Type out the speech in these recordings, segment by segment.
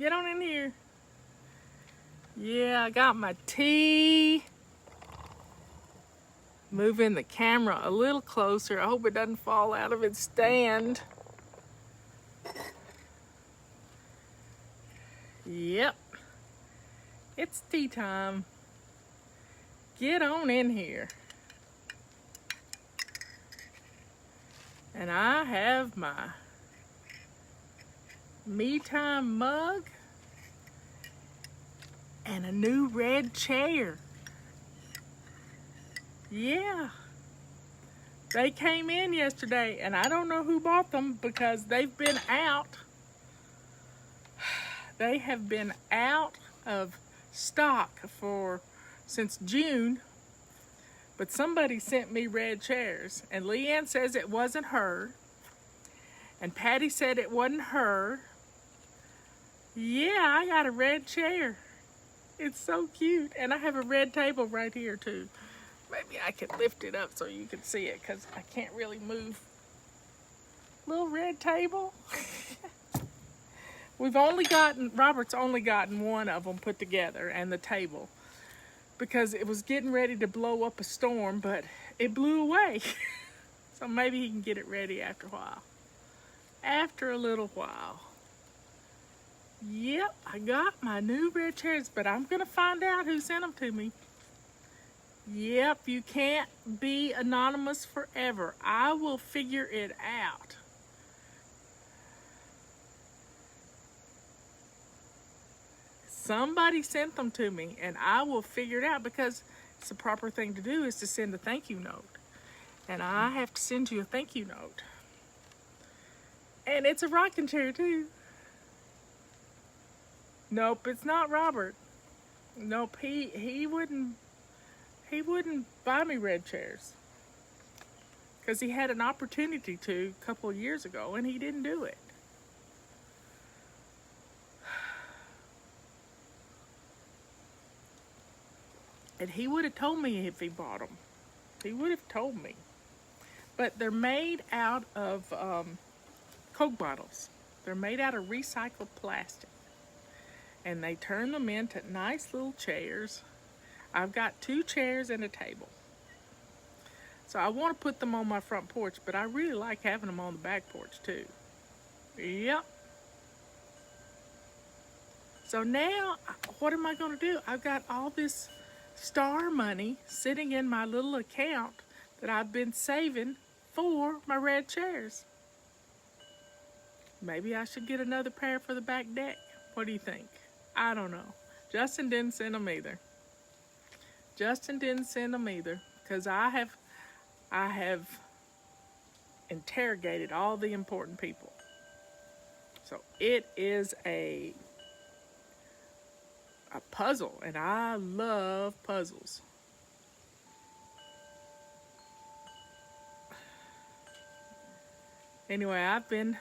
Get on in here. Yeah, I got my tea. Moving the camera a little closer. I hope it doesn't fall out of its stand. Yep. It's tea time. Get on in here. And I have my me time mug and a new red chair. Yeah. They came in yesterday and I don't know who bought them because they've been out. They have been out of stock since June. But somebody sent me red chairs, and Leanne says it wasn't her, and Patty said it wasn't her. Yeah, I got a red chair. It's so cute, and I have a red table right here too. Maybe I can lift it up so you can see it, because I can't really move. Little red table. Robert's only gotten one of them put together, and the table, because it was getting ready to blow up a storm, but it blew away. So maybe he can get it ready after a while. After a little while. Yep, I got my new red chairs, but I'm going to find out who sent them to me. Yep, you can't be anonymous forever. I will figure it out. Somebody sent them to me, and I will figure it out, because it's the proper thing to do is to send a thank you note. And I have to send you a thank you note. And it's a rocking chair too. Nope, it's not Robert. Nope, he wouldn't buy me red chairs. Because he had an opportunity to a couple of years ago and he didn't do it. And he would have told me if he bought them. He would have told me. But they're made out of Coke bottles. They're made out of recycled plastic. And they turn them into nice little chairs. I've got 2 chairs and a table. So I want to put them on my front porch, but I really like having them on the back porch too. Yep. So now, what am I going to do? I've got all this star money sitting in my little account that I've been saving for my red chairs. Maybe I should get another pair for the back deck. What do you think? I don't know. Justin didn't send them either. Because I have interrogated all the important people. So it is a puzzle, and I love puzzles. Anyway, I've been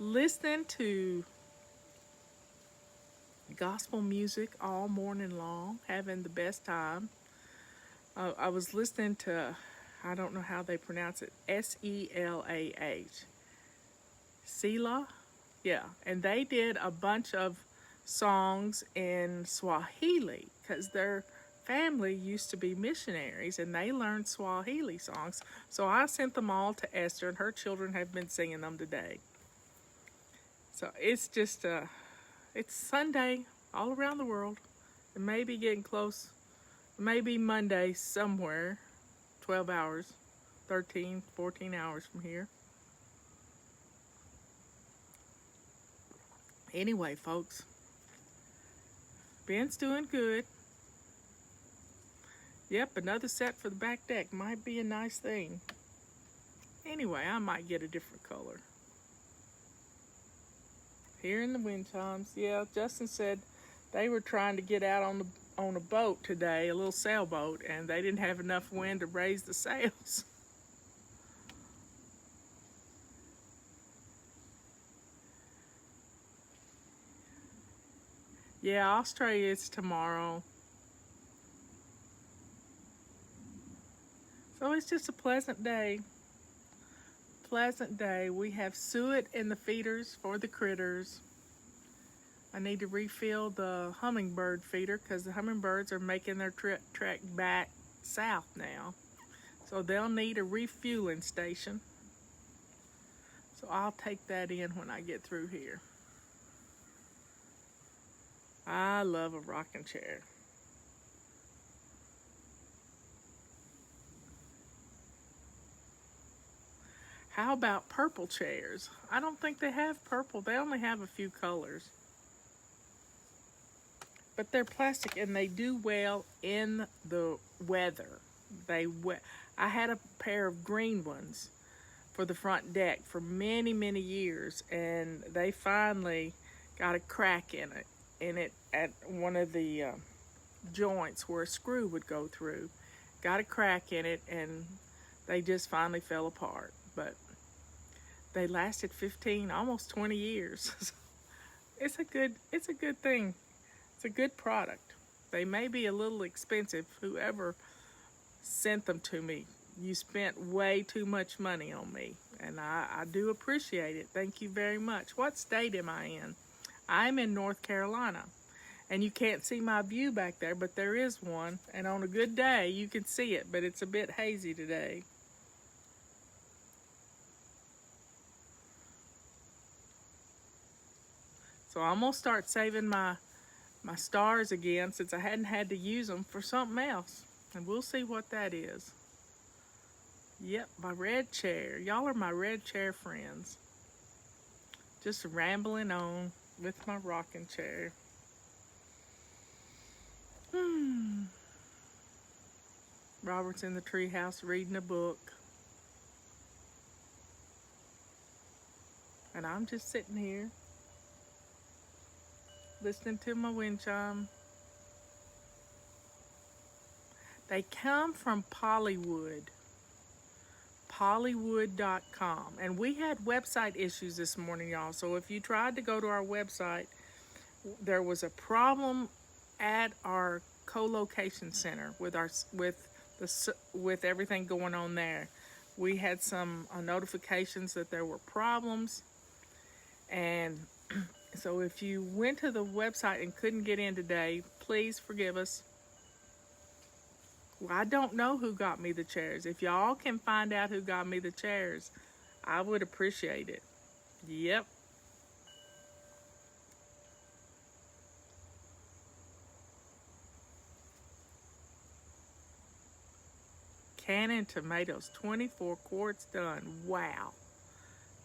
listening to gospel music all morning long, having the best time. I was listening to, I don't know how they pronounce it, Selah. Selah? Yeah, and they did a bunch of songs in Swahili because their family used to be missionaries and they learned Swahili songs. So I sent them all to Esther, and her children have been singing them today. So it's just it's Sunday all around the world. It may be getting close. Maybe Monday somewhere, 12 hours, 13, 14 hours from here. Anyway, folks, Ben's doing good. Yep, another set for the back deck might be a nice thing. Anyway, I might get a different color. Hearing the wind chimes. Yeah, Justin said they were trying to get out on a boat today, a little sailboat, and they didn't have enough wind to raise the sails. Yeah, Australia is tomorrow. So it's just a pleasant day. We have suet in the feeders for the critters. I need to refill the hummingbird feeder because the hummingbirds are making their trek back south now. So they'll need a refueling station. So I'll take that in when I get through here. I love a rocking chair. How about purple chairs? I don't think they have purple. They only have a few colors. But they're plastic and they do well in the weather. I had a pair of green ones for the front deck for many, many years, and they finally got a crack in it at one of the joints where a screw would go through. Got a crack in it, and they just finally fell apart. But they lasted 15, almost 20 years. It's a good thing. It's a good product. They may be a little expensive. Whoever sent them to me, you spent way too much money on me, and I do appreciate it. Thank you very much. What state am I in? I'm in North Carolina, and you can't see my view back there, but there is one, and on a good day you can see it, but it's a bit hazy today. So I'm gonna start saving my stars again, since I hadn't had to use them for something else, and we'll see what that is. Yep, my red chair. Y'all are my red chair friends. Just rambling on with my rocking chair. Robert's in the treehouse reading a book. And I'm just sitting here listening to my wind chime. They come from Pollywood. Pollywood.com. And we had website issues this morning, y'all. So if you tried to go to our website, there was a problem at our co-location center with everything going on there. We had some notifications that there were problems, and so if you went to the website and couldn't get in today, please forgive us. Well, I don't know who got me the chairs. If y'all can find out who got me the chairs, I would appreciate it. Yep. Canning tomatoes, 24 quarts done. Wow.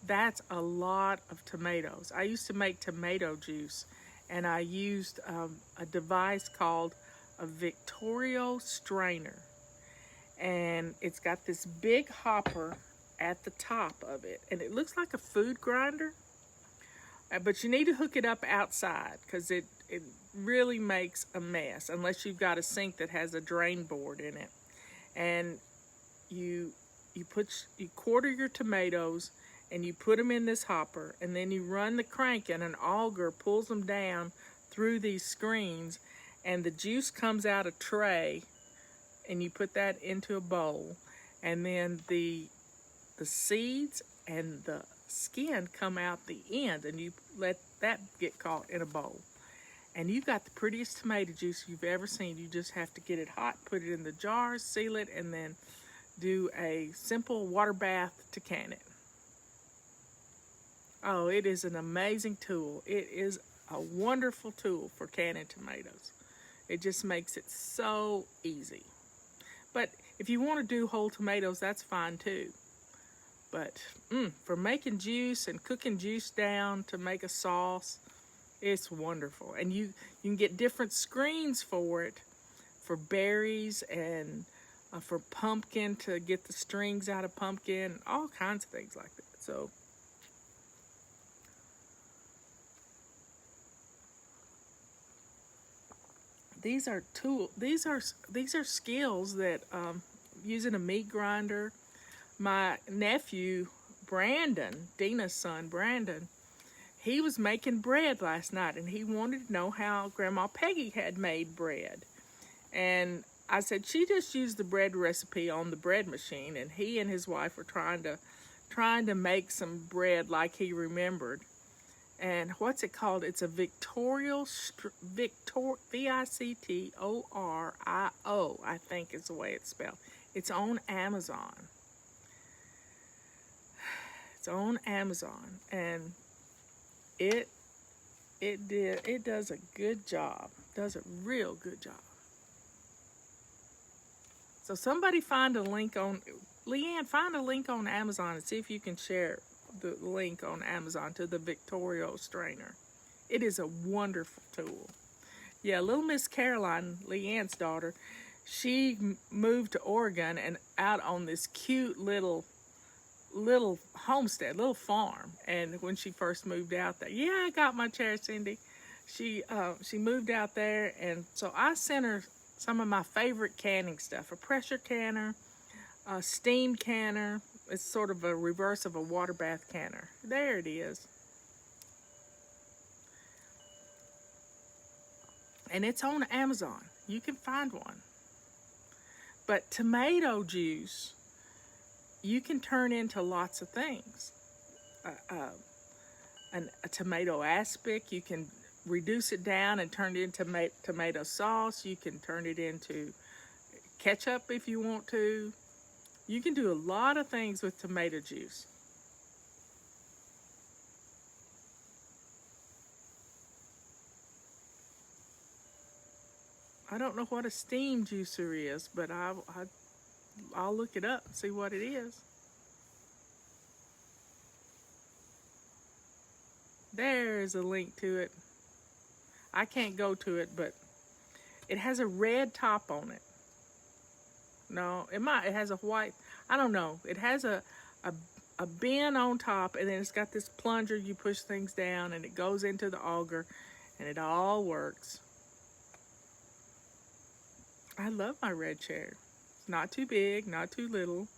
That's a lot of tomatoes. I used to make tomato juice, and I used a device called a Victorio strainer, and it's got this big hopper at the top of it, and it looks like a food grinder, but you need to hook it up outside because it really makes a mess unless you've got a sink that has a drain board in it. And you quarter your tomatoes and you put them in this hopper, and then you run the crank, and an auger pulls them down through these screens, and the juice comes out a tray, and you put that into a bowl, and then the seeds and the skin come out the end, and you let that get caught in a bowl. And you've got the prettiest tomato juice you've ever seen. You just have to get it hot, put it in the jars, seal it, and then do a simple water bath to can it. Oh, it is an amazing tool. It is a wonderful tool for canning tomatoes. It just makes it so easy. But if you want to do whole tomatoes, that's fine too. But for making juice and cooking juice down to make a sauce, it's wonderful. And you can get different screens for it, for berries and for pumpkin, to get the strings out of pumpkin, all kinds of things like that. So these are skills that using a meat grinder. My nephew Brandon, Dina's son Brandon, he was making bread last night, and he wanted to know how Grandma Peggy had made bread. And I said she just used the bread recipe on the bread machine, and he and his wife were trying to make some bread like he remembered. And what's it called? It's a Victorio, Victorio, I think is the way it's spelled. It's on Amazon. It's on Amazon, and it does a good job. Does a real good job. So somebody find a link on, Leanne, find a link on Amazon and see if you can share the link on Amazon to the Victorio strainer. It is a wonderful tool. Yeah, little Miss Caroline, Leanne's daughter, she moved to Oregon and out on this cute little homestead, little farm. And when she first moved out there, yeah, I got my chair, Cindy. She moved out there, and so I sent her some of my favorite canning stuff: a pressure canner, a steam canner. It's sort of a reverse of a water bath canner. There it is. And it's on Amazon. You can find one. But tomato juice, you can turn into lots of things. A tomato aspic, you can reduce it down and turn it into tomato sauce. You can turn it into ketchup if you want to. You can do a lot of things with tomato juice. I don't know what a steam juicer is, but I'll look it up and see what it is. There's a link to it. I can't go to it, but it has a red top on it. No, it has a white, I don't know. It has a bin on top, and then it's got this plunger. You push things down, and it goes into the auger, and it all works. I love my red chair. It's not too big, not too little.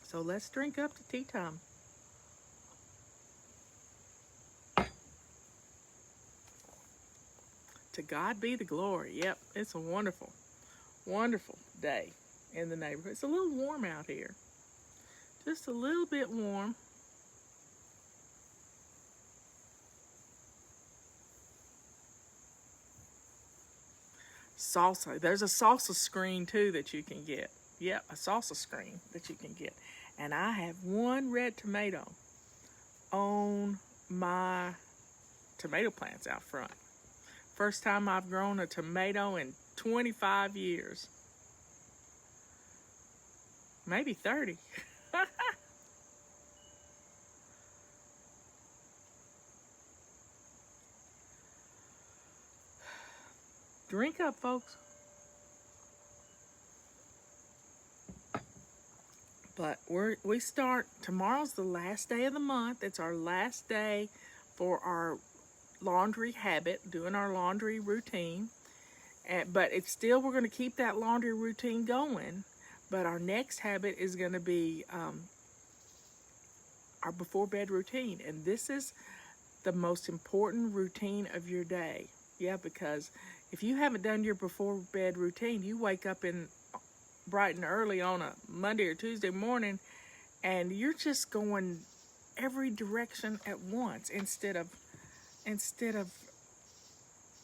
So let's drink up to tea time. To God be the glory. Yep, it's a wonderful, wonderful day in the neighborhood. It's a little warm out here. Just a little bit warm. Salsa. There's a salsa screen too that you can get. Yep, a salsa screen that you can get. And I have one red tomato on my tomato plants out front. First time I've grown a tomato in 25 years. Maybe 30. Drink up, folks. But we start, tomorrow's the last day of the month. It's our last day for our laundry habit, doing our laundry routine. But it's still, we're going to keep that laundry routine going. But our next habit is going to be our before bed routine. And this is the most important routine of your day. Yeah, because if you haven't done your before bed routine, you wake up in bright and early on a Monday or Tuesday morning, and you're just going every direction at once instead of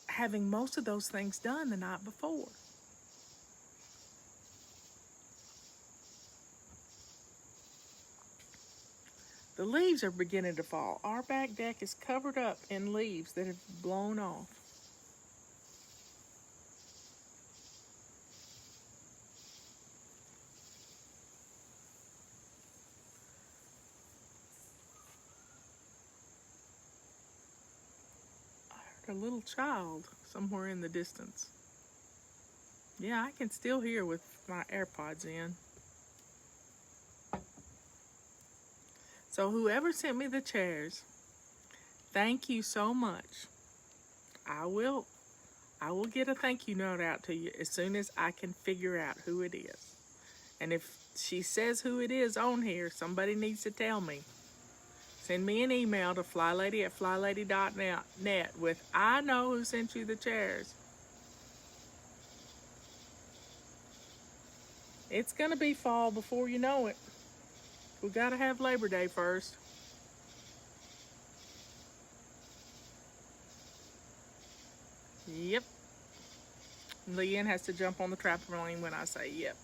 having most of those things done the night before. The leaves are beginning to fall. Our back deck is covered up in leaves that have blown off. A little child somewhere in the distance. Yeah, I can still hear with my AirPods in. So whoever sent me the chairs, thank you so much. I will get a thank you note out to you as soon as I can figure out who it is. And if she says who it is on here, somebody needs to tell me. Send me an email to flylady@flylady.net with, I know who sent you the chairs. It's going to be fall before you know it. We got to have Labor Day first. Yep. Leanne has to jump on the trampoline when I say yep.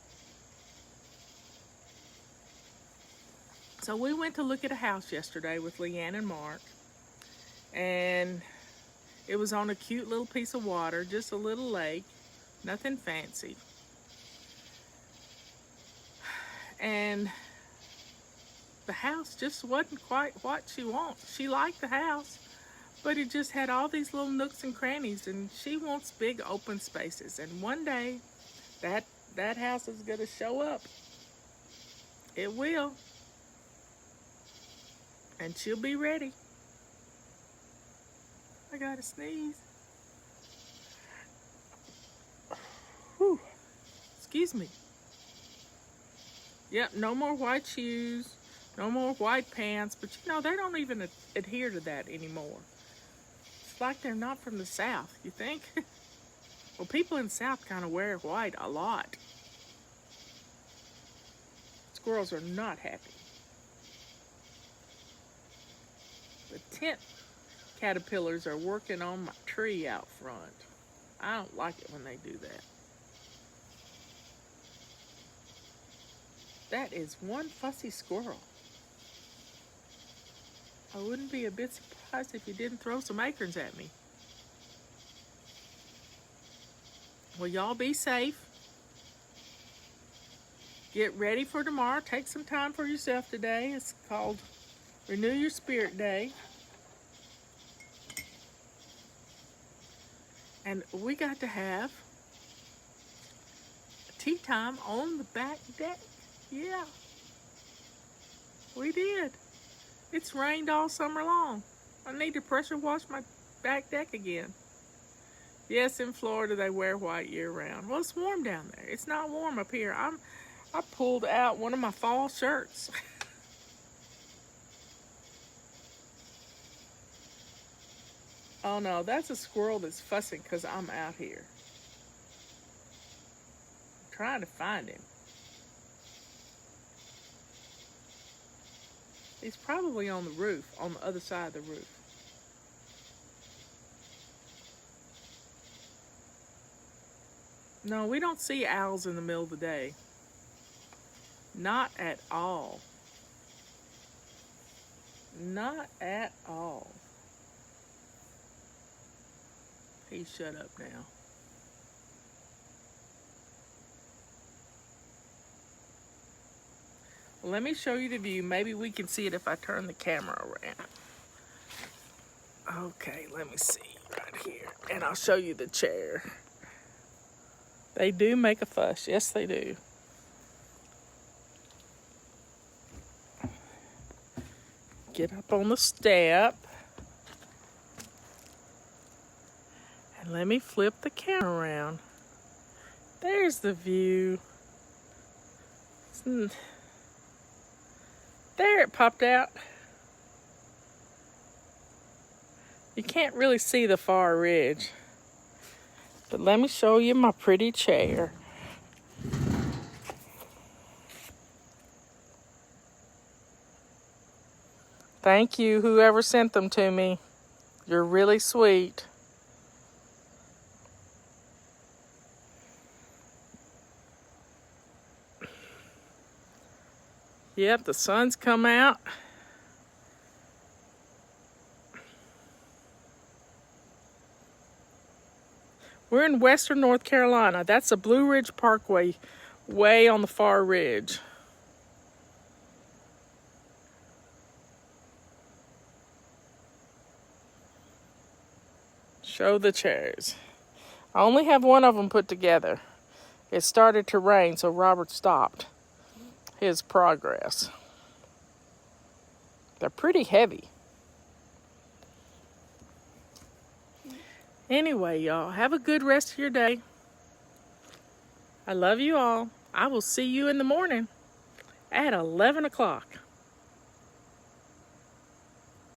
So we went to look at a house yesterday with Leanne and Mark. And it was on a cute little piece of water, just a little lake, nothing fancy. And the house just wasn't quite what she wants. She liked the house, but it just had all these little nooks and crannies, and she wants big open spaces. And one day, that house is going to show up. It will. And she'll be ready. I gotta sneeze. Whew. Excuse me. Yep, no more white shoes, no more white pants, but you know, they don't even adhere to that anymore. It's like they're not from the South, you think? Well, people in the South kind of wear white a lot. Squirrels are not happy. The tent caterpillars are working on my tree out front. I don't like it when they do that. That is one fussy squirrel. I wouldn't be a bit surprised if you didn't throw some acorns at me. Well, y'all be safe. Get ready for tomorrow. Take some time for yourself today. It's called Renew Your Spirit Day. And we got to have tea time on the back deck. Yeah, we did. It's rained all summer long. I need to pressure wash my back deck again. Yes, in Florida they wear white year round. Well, it's warm down there. It's not warm up here. I pulled out one of my fall shirts. Oh no, that's a squirrel that's fussing because I'm out here. I'm trying to find him. He's probably on the roof, on the other side of the roof. No, we don't see owls in the middle of the day. Not at all. Not at all. He's shut up now. Well, let me show you the view. Maybe we can see it if I turn the camera around. Okay, let me see right here. And I'll show you the chair. They do make a fuss. Yes, they do. Get up on the step. And let me flip the camera around. There's the view. There, it popped out. You can't really see the far ridge. But let me show you my pretty chair. Thank you, whoever sent them to me. You're really sweet. Yep, the sun's come out. We're in western North Carolina. That's the Blue Ridge Parkway, way on the far ridge. Show the chairs. I only have one of them put together. It started to rain, so Robert stopped his progress. They're pretty heavy. Anyway, y'all, have a good rest of your day. I love you all. I will see you in the morning at 11 o'clock.